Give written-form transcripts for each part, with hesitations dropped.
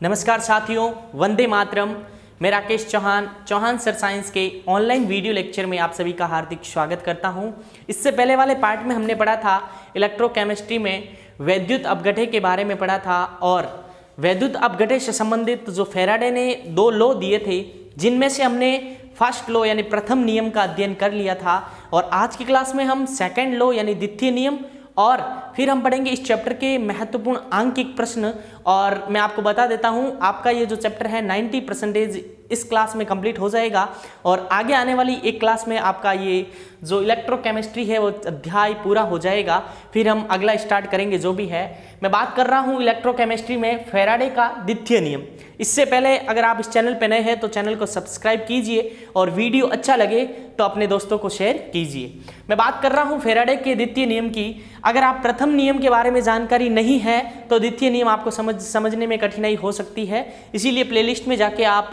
नमस्कार साथियों, वंदे मातरम। मैं राकेश चौहान सर साइंस के ऑनलाइन वीडियो लेक्चर में आप सभी का हार्दिक स्वागत करता हूं। इससे पहले वाले पार्ट में हमने पढ़ा था इलेक्ट्रोकेमिस्ट्री में वैद्युत अपघट्य के बारे में पढ़ा था और वैद्युत अपघट्य से संबंधित जो फैराडे ने 2 लॉ दिए थे, जिनमें से हमने फर्स्ट लॉ यानी प्रथम नियम का अध्ययन कर लिया था। और आज की क्लास में हम सेकेंड लॉ यानी द्वितीय नियम और फिर हम पढ़ेंगे इस चैप्टर के महत्वपूर्ण आंकिक प्रश्न। और मैं आपको बता देता हूं, आपका ये जो चैप्टर है 90% इस क्लास में कंप्लीट हो जाएगा और आगे आने वाली एक क्लास में आपका ये जो इलेक्ट्रोकेमिस्ट्री है वो अध्याय पूरा हो जाएगा। फिर हम अगला स्टार्ट करेंगे जो भी है। मैं बात कर रहा हूं इलेक्ट्रोकेमिस्ट्री में फैराडे का द्वितीय नियम। इससे पहले अगर आप इस चैनल पर नए हैं तो चैनल को सब्सक्राइब कीजिए और वीडियो अच्छा लगे तो अपने दोस्तों को शेयर कीजिए। मैं बात कर रहा हूं फैराडे के द्वितीय नियम की। अगर आप प्रथम नियम के बारे में जानकारी नहीं है तो द्वितीय नियम आपको समझने में कठिनाई हो सकती है। इसीलिए प्लेलिस्ट में जाके आप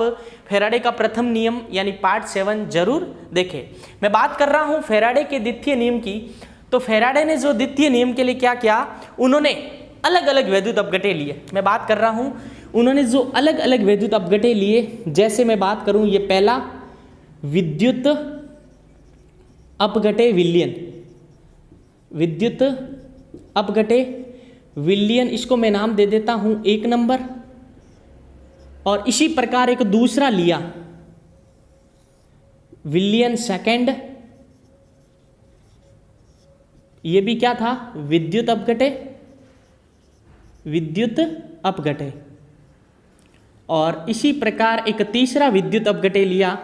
फैराडे का प्रथम नियम यानी पार्ट 7 जरूर देखें। मैं बात कर रहा हूं फैराडे के द्वितीय नियम की। तो फैराडे ने जो द्वितीय नियम के लिए क्या किया, उन्होंने अलग अलग वैद्युत अपघट्य लिए। मैं बात कर रहा हूं उन्होंने जो अलग अलग वैद्युत अपघट्य लिए, जैसे मैं बात करूं ये पहला विद्युत अपघट्य विलयन, विद्युत अपघट्य विलयन, इसको मैं नाम दे देता हूं 1 नंबर। और इसी प्रकार एक दूसरा लिया विलयन सेकंड, ये भी क्या था, विद्युत अपघट्य, विद्युत अपघट्य। और इसी प्रकार एक तीसरा विद्युत अपघट्य लिया,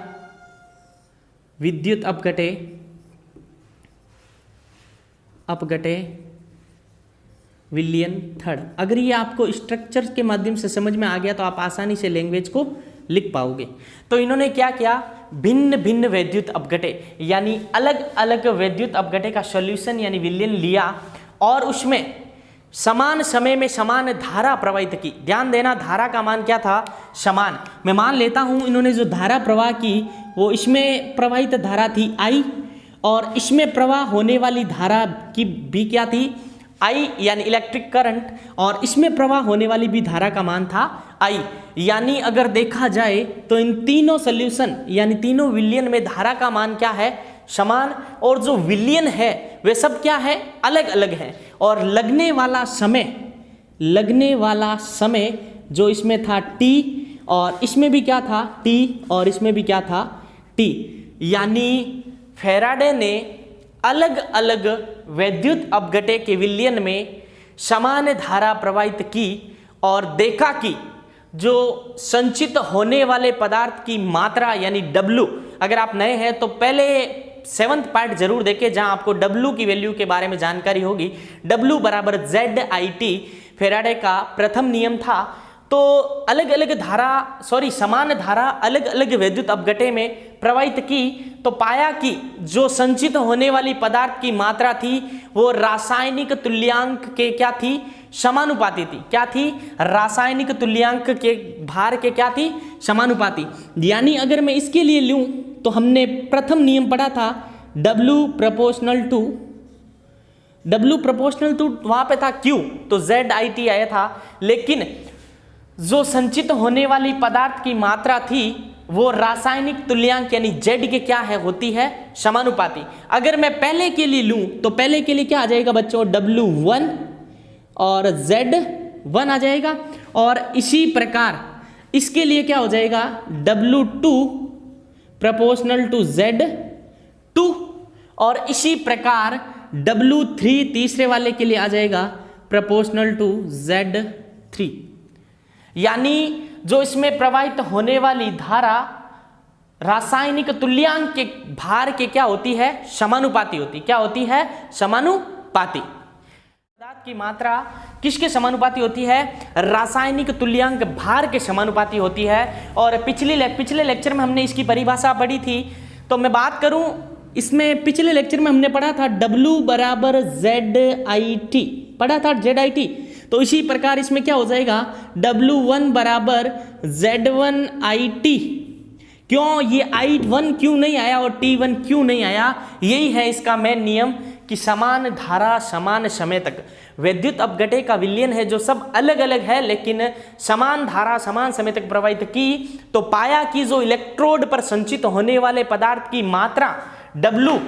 विद्युत अपघट्य विलयन थर्ड। अगर ये आपको स्ट्रक्चर के माध्यम से समझ में आ गया तो आप आसानी से लैंग्वेज को लिख पाओगे। तो इन्होंने क्या किया, भिन्न भिन्न वैद्युत अपघट्य यानी अलग अलग वैद्युत अपघट्य का सॉल्यूशन यानी विलयन लिया और उसमें समान समय में समान धारा प्रवाहित की। ध्यान देना, धारा का मान क्या था, समान। मैं मान लेता हूं इन्होंने जो धारा प्रवाह की वो इसमें प्रवाहित धारा थी I और इसमें प्रवाह होने वाली धारा की भी क्या थी, I यानी इलेक्ट्रिक करंट, और इसमें प्रवाह होने वाली भी धारा का मान था I। यानी अगर देखा जाए तो इन तीनों सॉल्यूशन यानी तीनों विलयन में धारा का मान क्या है, समान। और जो विलयन है वे सब क्या है, अलग अलग है। और लगने वाला समय जो इसमें था T और इसमें भी क्या था T और इसमें भी क्या था T। यानी फैराडे ने अलग अलग वैद्युत अपघट्य के विलयन में समान धारा प्रवाहित की और देखा कि जो संचित होने वाले पदार्थ की मात्रा यानी W, अगर आप नए हैं तो पहले 7th पार्ट जरूर देखें जहां आपको W की वैल्यू के बारे में जानकारी होगी। W बराबर ZIT फैराडे का प्रथम नियम था। तो अलग अलग धारा समान धारा अलग अलग वैद्युत अपघट्य में प्रवाहित की तो पाया कि जो संचित होने वाली पदार्थ की मात्रा थी वो रासायनिक तुल्यांक के क्या थी, समानुपाती थी। क्या थी, रासायनिक तुल्यांक के भार के क्या थी, समानुपाती। यानी अगर मैं इसके लिए लूं तो हमने प्रथम नियम पढ़ा था W प्रोपोर्शनल टू वहां पे था Q, तो ZIT आया था। लेकिन जो संचित होने वाली पदार्थ की मात्रा थी वो रासायनिक तुल्यांक यानी Z के क्या है, होती है समानुपाती। अगर मैं पहले के लिए लूं तो पहले के लिए क्या आ जाएगा बच्चों, W1 और Z1 आ जाएगा। और इसी प्रकार इसके लिए क्या हो जाएगा, W2 प्रोपोर्शनल टू Z2 और इसी प्रकार W3 तीसरे वाले के लिए आ जाएगा प्रोपोर्शनल टू Z3। यानी जो इसमें प्रवाहित होने वाली धारा रासायनिक तुल्यांक के भार के क्या होती है, समानुपाती होती। क्या होती है, समानुपाती। पदार्थ की मात्रा किसके समानुपाती होती है, रासायनिक तुल्यांक भार के समानुपाती होती है। और पिछले लेक्चर में हमने इसकी परिभाषा पढ़ी थी। तो मैं बात करूं इसमें, पिछले लेक्चर में हमने पढ़ा था W बराबर ZIT, पढ़ा था ZIT। तो इसी प्रकार इसमें क्या हो जाएगा, W1 बराबर Z1IT। क्यों ये I1 क्यों नहीं आया और T1 क्यों नहीं आया, यही है इसका मेन नियम कि समान धारा समान समय तक विद्युत अपघटे का विलयन है जो सब अलग अलग है लेकिन समान धारा समान समय तक प्रवाहित की, तो पाया कि जो इलेक्ट्रोड पर संचित होने वाले पदार्थ की मात्रा W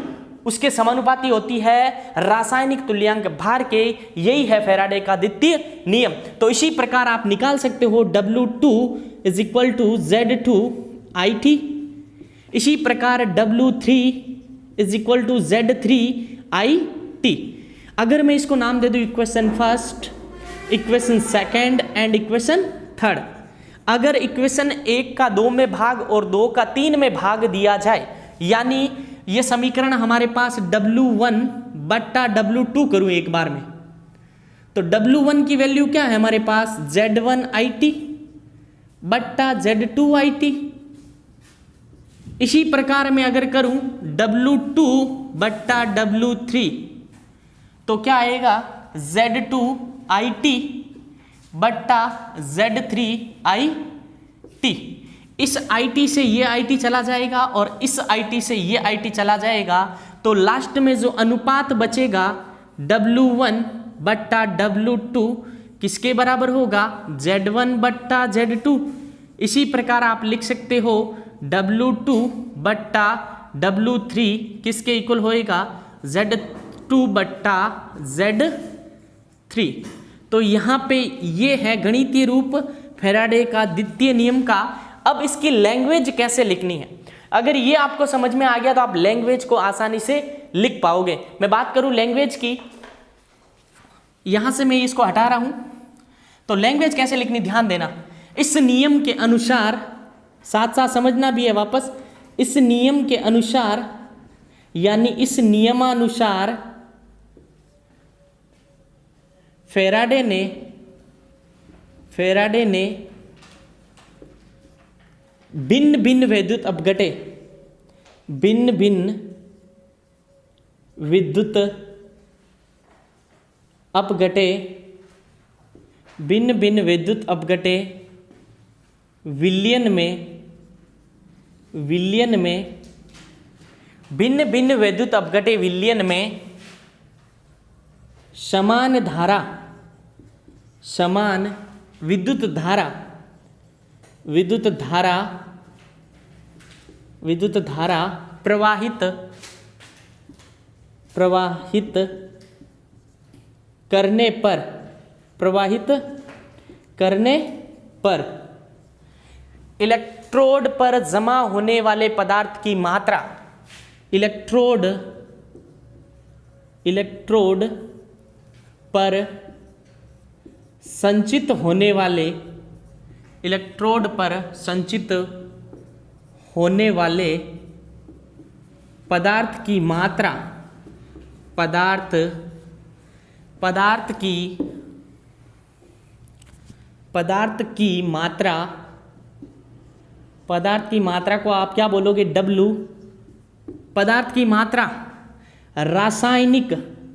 उसके समानुपाती होती है रासायनिक तुल्यांक भार के। यही है फैराडे का द्वितीय नियम। तो इसी प्रकार आप निकाल सकते हो W2 is equal to Z2IT। इसी प्रकार W3 is equal to Z3IT। अगर मैं इसको नाम दे दूं equation first, equation second and equation third. अगर इक्वेशन 1 का 2 में भाग और 2 का 3 में भाग दिया जाए, यानी ये समीकरण हमारे पास W1 बट्टा W2 करूं एक बार में, तो W1 की वैल्यू क्या है हमारे पास Z1IT बट्टा Z2IT। इसी प्रकार में अगर करूं W2 बट्टा W3 तो क्या आएगा Z2IT बट्टा Z3IT। इस IT से ये IT चला जाएगा और इस IT से ये IT चला जाएगा, तो लास्ट में जो अनुपात बचेगा W1 बट्टा W2 किसके बराबर होगा Z1 बट्टा Z2। इसी प्रकार आप लिख सकते हो W2 बट्टा W3 किसके इक्वल होएगा Z2 बट्टा Z3। तो यहाँ पे ये है गणितीय रूप फैराडे का द्वितीय नियम का। अब इसकी लैंग्वेज कैसे लिखनी है, अगर ये आपको समझ में आ गया तो आप लैंग्वेज को आसानी से लिख पाओगे। मैं बात करूं लैंग्वेज की, यहां से मैं इसको हटा रहा हूं, तो लैंग्वेज कैसे लिखनी ध्यान देना। इस नियम के अनुसार, साथ साथ समझना भी है वापस, इस नियम के अनुसार यानी इस नियमानुसार फैराडे ने भिन्न भिन्न विद्युत अपघटे, भिन्न भिन्न विद्युत अपघटे, भिन्न भिन्न विद्युत अपघटे विलयन में भिन्न भिन्न विद्युत अपघटे विलयन में समान धारा, समान विद्युत धारा प्रवाहित करने पर इलेक्ट्रोड पर जमा होने वाले पदार्थ की मात्रा, इलेक्ट्रोड पर संचित होने वाले, इलेक्ट्रोड पर संचित होने वाले पदार्थ की मात्रा, पदार्थ की मात्रा को आप क्या बोलोगे W। पदार्थ की मात्रा रासायनिक,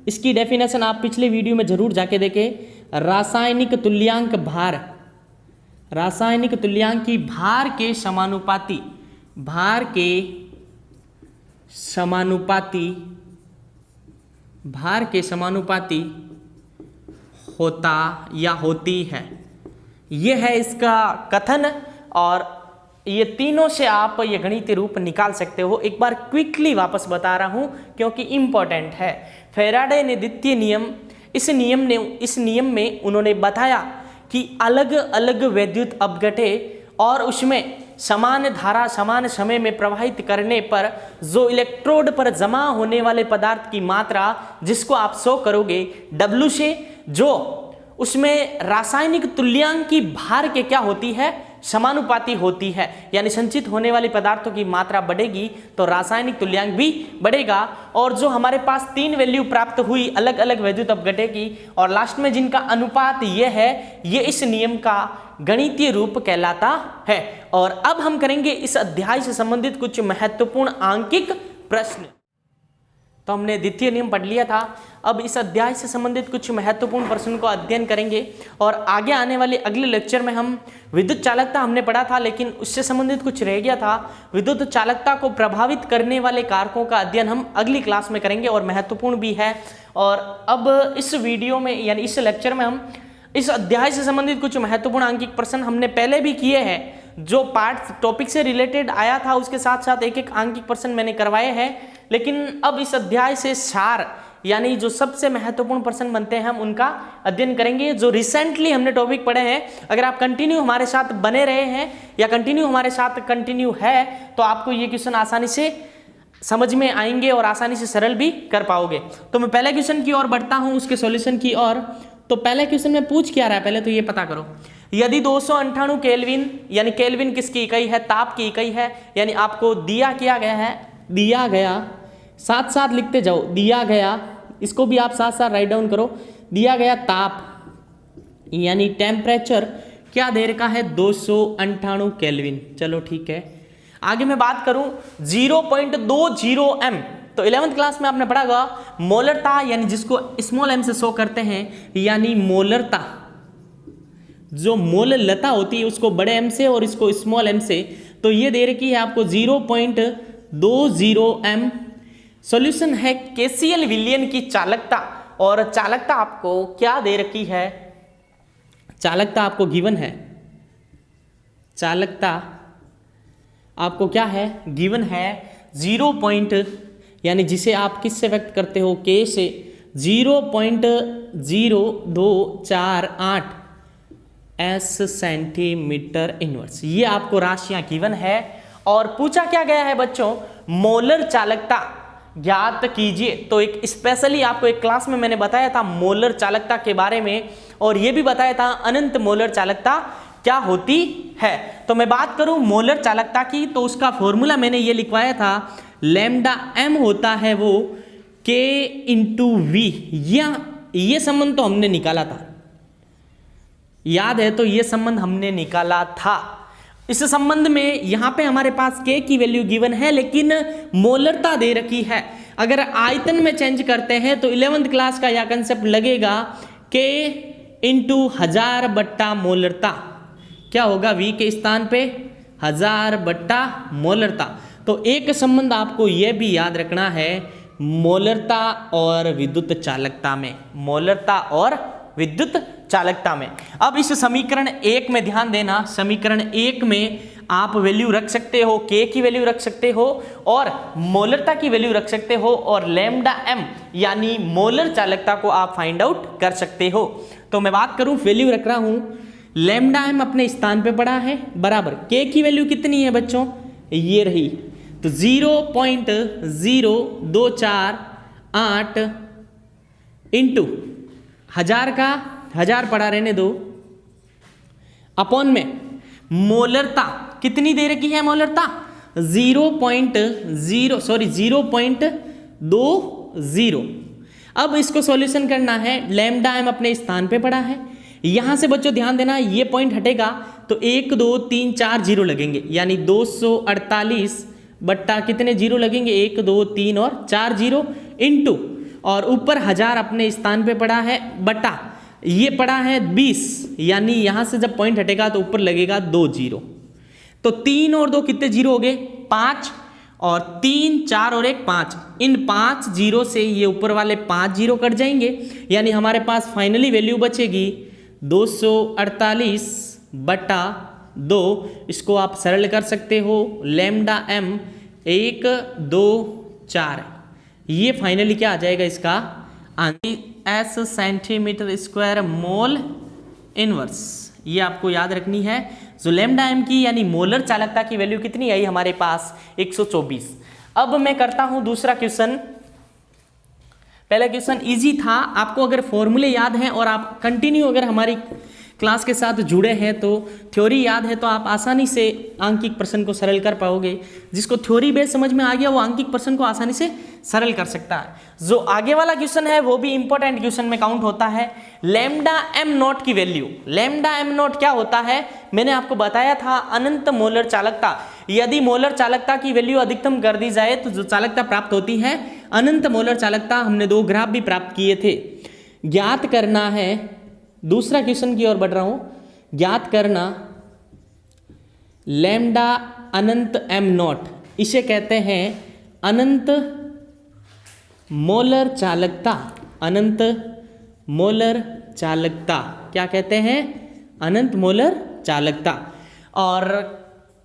इसकी डेफिनेशन आप पिछले वीडियो में जरूर जाके देखें। रासायनिक तुल्यांक भार, रासायनिक तुल्यांक की भार के समानुपाती, भार के समानुपाती होता या होती है, यह है इसका कथन। और ये तीनों से आप ये गणितीय रूप निकाल सकते हो। एक बार क्विकली वापस बता रहा हूं क्योंकि इंपॉर्टेंट है। फैराडे ने द्वितीय नियम, इस नियम में उन्होंने बताया कि अलग अलग विद्युत अपघटे और उसमें समान धारा समान समय में प्रवाहित करने पर जो इलेक्ट्रोड पर जमा होने वाले पदार्थ की मात्रा, जिसको आप शो करोगे W से, जो उसमें रासायनिक तुल्यांक की भार के क्या होती है, समानुपाती होती है। यानी संचित होने वाले पदार्थों की मात्रा बढ़ेगी तो रासायनिक तुल्यांक भी बढ़ेगा। और जो हमारे पास 3 वैल्यू प्राप्त हुई अलग अलग विद्युत अपघटे की, और लास्ट में जिनका अनुपात ये है, ये इस नियम का गणितीय रूप कहलाता है। और अब हम करेंगे इस अध्याय से संबंधित कुछ महत्वपूर्ण आंकिक प्रश्न। तो हमने द्वितीय नियम पढ़ लिया था। अब इस अध्याय से संबंधित कुछ महत्वपूर्ण प्रश्नों को अध्ययन करेंगे और आगे आने वाले अगले लेक्चर में हम विद्युत चालकता हमने पढ़ा था, लेकिन उससे संबंधित कुछ रह गया था। विद्युत चालकता को प्रभावित करने वाले कारकों का अध्ययन हम अगली क्लास में करेंगे और महत्वपूर्ण भी है। और अब इस वीडियो में यानी इस लेक्चर में हम इस अध्याय से संबंधित कुछ महत्वपूर्ण अंकिक प्रश्न हमने पहले भी किए हैं, जो पार्ट टॉपिक से रिलेटेड आया था उसके साथ साथ एक एक अंकिक प्रश्न मैंने करवाए हैं। लेकिन अब इस अध्याय से सार यानी जो सबसे महत्वपूर्ण प्रश्न बनते हैं हम उनका अध्ययन करेंगे, जो रिसेंटली हमने टॉपिक पढ़े हैं। अगर आप कंटिन्यू हमारे साथ बने रहे हैं या कंटिन्यू हमारे साथ कंटिन्यू है तो आपको ये क्वेश्चन आसानी से समझ में आएंगे और आसानी से सरल भी कर पाओगे। तो मैं पहले क्वेश्चन की ओर बढ़ता हूं, उसके सॉल्यूशन की ओर। तो पहले क्वेश्चन में पूछ क्या रहा है, पहले तो ये पता करो। यदि 298 केल्विन, यानी केल्विन किसकी इकाई है, ताप की इकाई है, यानी आपको दिया गया साथ साथ लिखते जाओ, दिया गया, इसको भी आप साथ साथ राइट डाउन करो। दिया गया ताप यानी टेम्परेचर क्या दे रखा है, 298 केल्विन। चलो ठीक है, आगे मैं बात करूं 0.20 m, तो 11th क्लास में आपने पढ़ा होगा मोलरता, यानी जिसको स्मॉल m से शो करते हैं, यानी मोलरता, जो मोललता होती है उसको बड़े m से और इसको स्मॉल m से। तो ये दे रखी है आपको 0.20 m। सॉल्यूशन है केसीएल विलियन की चालकता, और चालकता आपको क्या दे रखी है, चालकता आपको गिवन है, चालकता आपको क्या है, गिवन है 0. यानी जिसे आप किससे व्यक्त करते हो, के से, 0.0248 एस सेंटीमीटर इनवर्स। ये आपको राशियां गिवन है। और पूछा क्या गया है बच्चों, मोलर चालकता ज्ञात कीजिए। तो एक स्पेशली आपको एक क्लास में मैंने बताया था मोलर चालकता के बारे में, और यह भी बताया था अनंत मोलर चालकता क्या होती है। तो मैं बात करूं मोलर चालकता की, तो उसका फॉर्मूला मैंने ये लिखवाया था, लैम्डा m होता है वो k इंटू वी। ये संबंध तो हमने निकाला था, याद है, तो ये संबंध हमने निकाला था। इस संबंध में यहां पे हमारे पास k की वैल्यू गिवन है, लेकिन मोलरता दे रखी है। अगर आयतन में चेंज करते हैं तो 11th क्लास का यह कंसेप्ट लगेगा, k इंटू 1000 बट्टा मोलरता, क्या होगा, v के स्थान पे 1000 बट्टा मोलरता। तो एक संबंध आपको यह भी याद रखना है मोलरता और विद्युत चालकता में, मोलरता और विद्युत चालकता में। अब इस समीकरण 1 में ध्यान देना, समीकरण 1 में आप वैल्यू रख सकते हो, k की वैल्यू रख सकते हो और मोलरता की वैल्यू रख सकते हो, और लैम्डा m यानी मोलर चालकता को आप फाइंड आउट कर सकते हो। तो मैं बात करूं, वैल्यू रख रहा हूं, लैम्डा m अपने स्थान पे पड़ा है, बराबर k की वैल्यू कितनी है बच्चों, ये रही, तो 0.0248 इंटू 1000 का 1000 पड़ा रहने दो, अपॉन में मोलरता कितनी दे रखी है, मोलरता 0.20। अब इसको सॉल्यूशन करना है, लैम्डा m अपने स्थान पे पड़ा है, यहां से बच्चों ध्यान देना, ये पॉइंट हटेगा तो 1 2 3 4 जीरो लगेंगे, यानी 248 बट्टा कितने जीरो लगेंगे, 1 2 3 और 4 जीरो, इंटू, और ऊपर 1000 अपने स्थान पे पड़ा है, बटा ये पड़ा है 20, यानी यहां से जब पॉइंट हटेगा तो ऊपर लगेगा 2 जीरो। तो 3 और 2 कितने जीरो हो गए, 5, और 3 4 और 1 5, इन 5 जीरो से ये ऊपर वाले 5 जीरो कट जाएंगे, यानी हमारे पास फाइनली वैल्यू बचेगी 248 बटा 2। इसको आप सरल कर सकते हो, लैम्डा m 1 2 4, ये फाइनली क्या आ जाएगा इसका answer, S centimetre square mole inverse. ये आपको याद रखनी है। जो लैम्डा m की यानी मोलर चालकता की वैल्यू कितनी आई हमारे पास, 124। अब मैं करता हूं दूसरा क्वेश्चन। पहला क्वेश्चन इजी था, आपको अगर फॉर्मूले याद हैं और आप कंटिन्यू अगर हमारी क्लास के साथ जुड़े हैं तो थ्योरी याद है तो आप आसानी से आंकिक प्रश्न को सरल कर पाओगे। जिसको थ्योरी बेस समझ में आ गया वो आंकिक प्रश्न को आसानी से सरल कर सकता है। जो आगे वाला क्वेश्चन है वो भी इंपॉर्टेंट क्वेश्चन में काउंट होता है। लैम्डा एम नॉट की वैल्यू, लैम्डा एम नॉट क्या होता है मैंने आपको बताया था, अनंत मोलर चालकता। यदि मोलर चालकता की वैल्यू अधिकतम कर दी जाए तो जो चालकता प्राप्त होती है अनंत मोलर चालकता। हमने 2 ग्राफ भी प्राप्त किए थे। ज्ञात करना है, दूसरा क्वेश्चन की ओर बढ़ रहा हूं, ज्ञात करना लैम्डा अनंत एम नॉट, इसे कहते हैं अनंत मोलर चालकता। अनंत मोलर चालकता क्या कहते हैं? अनंत मोलर चालकता। और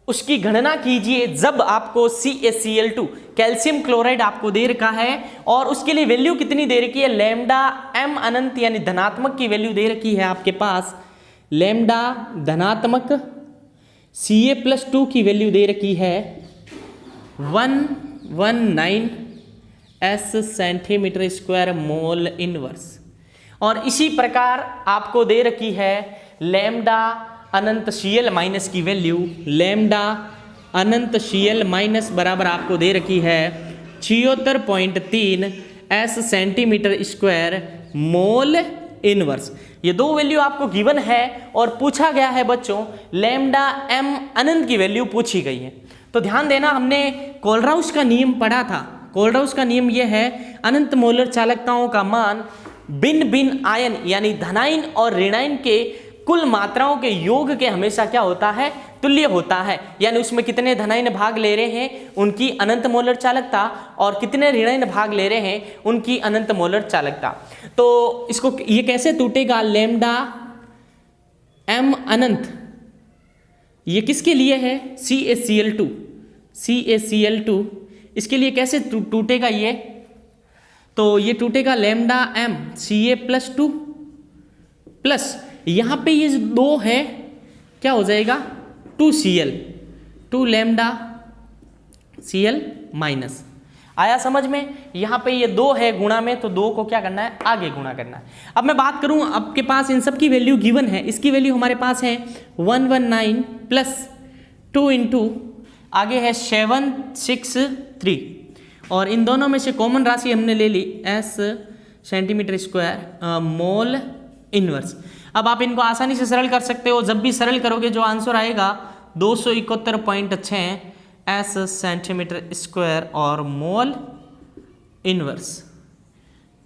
उसकी गणना कीजिए जब आपको CaCl2 कैल्शियम क्लोराइड आपको दे रखा है और उसके लिए वैल्यू कितनी दे रखी है, लैम्डा एम अनंत यानी धनात्मक की वैल्यू दे रखी है आपके पास। लैम्डा धनात्मक Ca+2 की वैल्यू दे रखी है 119 S centimetre square mole inverse. और इसी प्रकार आपको दे रखी है लैम्डा अनंत Cl माइनस की वैल्यू, लैम्डा अनंत Cl माइनस बराबर आपको दे रखी है 76.3 S centimetre square mole inverse. ये 2 वैल्यू आपको गिवन है और पूछा गया है बच्चों, लैम्डा एम अनंत की वैल्यू पूछी गई है। तो ध्यान देना, हमने कोलराउस का नियम पढ़ा था। कोलराउस का नियम यह है, अनंत मोलर चालकताओं का मान भिन्न भिन्न आयन यानी धनायन और ऋणायन के कुल मात्राओं के योग के हमेशा क्या होता है, तुल्य होता है। यानी उसमें कितने धनायन भाग ले रहे हैं उनकी अनंत मोलर चालकता और कितने ऋणायन भाग ले रहे हैं उनकी अनंत मोलर चालकता। तो इसको ये कैसे टूटेगा, लैम्डा एम अनंत ये किसके लिए है, CaCl2, CaCl2 इसके लिए कैसे टूटेगा ये, तो ये टूटेगा लैम्डा एम Ca+2 प्लस यहाँ पे ये 2 है क्या हो जाएगा 2Cl, 2 लैम्डा Cl माइनस। आया समझ में? यहाँ पे ये 2 है गुणा में, तो 2 को क्या करना है, आगे गुणा करना है। अब मैं बात करूँ, आपके पास इन सब की वैल्यू गिवन है, इसकी वैल्यू हमारे पास है 119 प्लस 2 इंटू आगे है 763 और इन दोनों में से कॉमन राशि हमने ले ली S centimetre square mole inverse. अब आप इनको आसानी से सरल कर सकते हो। जब भी सरल करोगे जो आंसर आएगा 271.6 S सेंटीमीटर स्क्वायर और मोल इनवर्स।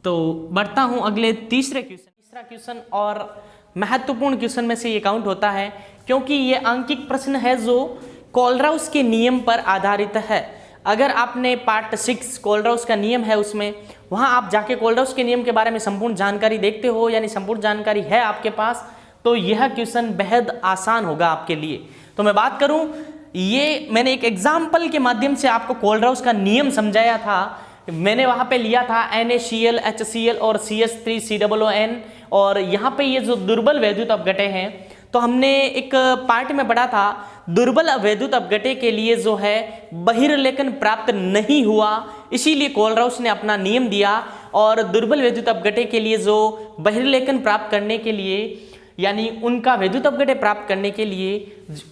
तो बढ़ता हूं अगले तीसरे क्वेश्चन। तीसरा क्वेश्चन और महत्वपूर्ण क्वेश्चन में से ये काउंट होता है क्योंकि ये आंकिक प्रश्न है जो कोलराउस के नियम पर आधारित है। अगर आपने पार्ट 6 कोलराउस का नियम है उसमें, वहाँ आप जाके कोलराउस के नियम के बारे में संपूर्ण जानकारी देखते हो यानी संपूर्ण जानकारी है आपके पास, तो यह क्वेश्चन बेहद आसान होगा आपके लिए। तो मैं बात करूं, ये मैंने एक एग्जाम्पल के माध्यम से आपको कोलराउस का नियम समझाया था। मैंने वहाँ पे लिया था NaCl, HCl और CH3COON और यहाँ पे ये जो दुर्बल वैद्युत अपघटे हैं, तो हमने एक पार्ट में पढ़ा था दुर्बल वैद्युत अपघटे के लिए जो है बहिर्लेखन प्राप्त नहीं हुआ, इसीलिए कोलराउस ने अपना नियम दिया और दुर्बल वैद्युत अपघटे के लिए जो बहिर्लेखन प्राप्त करने के लिए यानी उनका वैद्युत अपघटे प्राप्त करने के लिए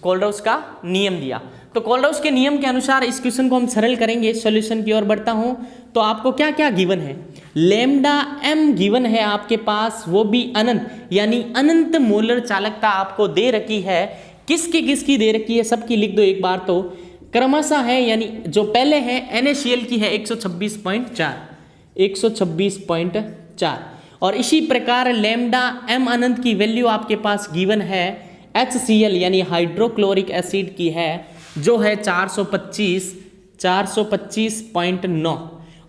कोलराउस का नियम दिया। तो कोलराउस के नियम के अनुसार इस क्वेश्चन को हम सरल करेंगे। सॉल्यूशन की ओर बढ़ता हूं, तो आपको क्या क्या गिवन है, लैम्डा एम गिवन है आपके पास, वो भी अनंत यानी अनंत मोलर चालकता आपको दे रखी है। किसकी दे रखी है, सबकी लिख दो एक बार तो क्रमशः है, यानी जो पहले है NaCl की है 126.4 और इसी प्रकार लैम्डा एम अनंत की वैल्यू आपके पास गिवन है HCl यानी हाइड्रोक्लोरिक एसिड की है जो है 425.9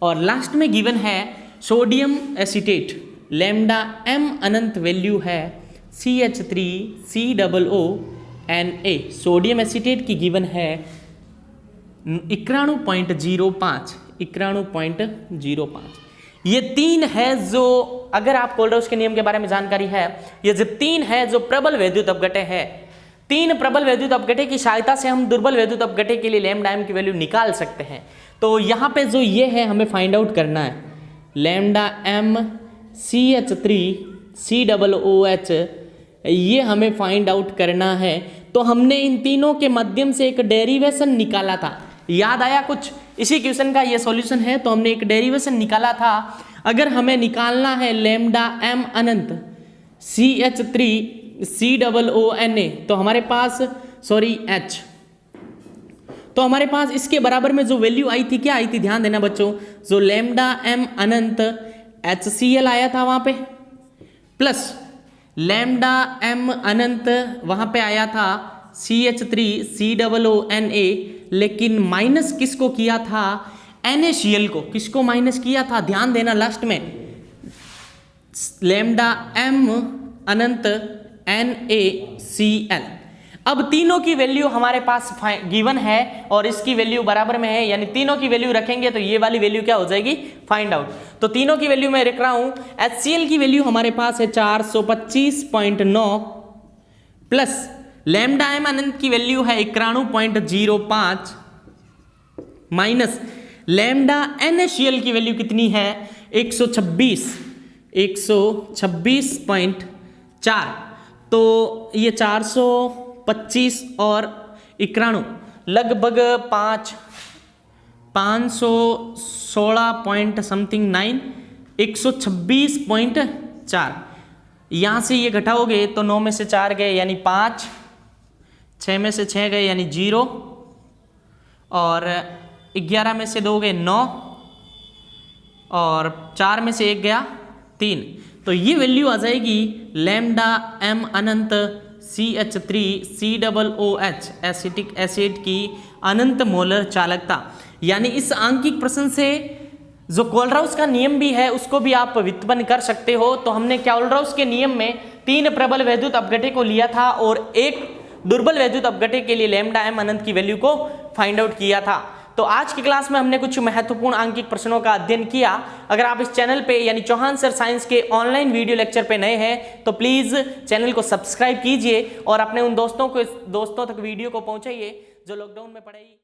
और लास्ट में गिवन है सोडियम एसीटेट, लैम्डा एम अनंत वैल्यू है CH3COONA, सोडियम एसीटेट की गिवन है 91.05। ये 3 है जो, अगर आप कोलराउस के नियम के बारे में जानकारी है, ये जो 3 है जो प्रबल वैद्युत अपघटे है, 3 प्रबल वैद्युत अपघटे की सहायता से हम दुर्बल वैद्युत अपघटे के लिए लैम्डा एम की वैल्यू निकाल सकते हैं। तो यहाँ पे जो ये है हमें फाइंड आउट करना है, लैम्डा एम CH3COOH ये हमें फाइंड आउट करना है। तो हमने इन तीनों के माध्यम से एक डेरिवेशन निकाला था, याद आया कुछ? इसी क्वेश्चन का ये सॉल्यूशन है। तो हमने एक डेरिवेशन निकाला था। अगर हमें निकालना है लैम्डा m अनंत CH3COONA, तो हमारे पास H, तो हमारे पास इसके बराबर में जो वैल्यू आई थी, क्या आई थी? ध्यान देना बच्चों, जो लैम्डा m अनंत HCl आया था वहां पे, प्लस लैम्डा m अनंत वहां पे आया था CH3COONA, लेकिन माइनस किसको किया था? NaCl को। किसको माइनस किया था? ध्यान देना लास्ट में, लैम्डा m अनंत NaCl। अब तीनों की वैल्यू हमारे पास गिवन है और इसकी वैल्यू बराबर में है, यानी तीनों की वैल्यू रखेंगे तो ये वाली वैल्यू क्या हो जाएगी? Find out. तो तीनों की वैल्यू मैं रख रहा हूं। HCl की वैल्यू हमारे पास है 425.9 प्लस लैम्डा m अनंत की वैल्यू है 91.05 माइनस लैम्डा NaCl की वैल्यू कितनी है? 126.4। तो ये 425 और 91 लगभग 516 पॉइंट समथिंग 9, 126.4। यहाँ से ये घटाओगे तो 9 में से 4 गए यानी 5, 6 में से 6 गए यानी 0, और 11 में से 2 गए 9, और 4 में से 1 गया 3। तो ये वैल्यू आ जाएगी लैम्डा m अनंत CH3COOH एसिटिक एसिड की अनंत मोलर चालकता। यानी इस आंकिक प्रश्न से जो कोलराउस का नियम भी है उसको भी आप व्युत्पन्न कर सकते हो। तो हमने कोलराउस के नियम में 3 प्रबल वैद्युत अपघट्य को लिया था और 1 दुर्बल वैद्युत अपघट्य के लिए लैम्डा m अनंत की वैल्यू को फाइंड आउट किया था। तो आज की क्लास में हमने कुछ महत्वपूर्ण आंकिक प्रश्नों का अध्ययन किया। अगर आप इस चैनल पे यानी चौहान सर साइंस के ऑनलाइन वीडियो लेक्चर पे नए हैं तो प्लीज चैनल को सब्सक्राइब कीजिए और अपने उन दोस्तों तक वीडियो को पहुंचाइए जो लॉकडाउन में पढ़ाई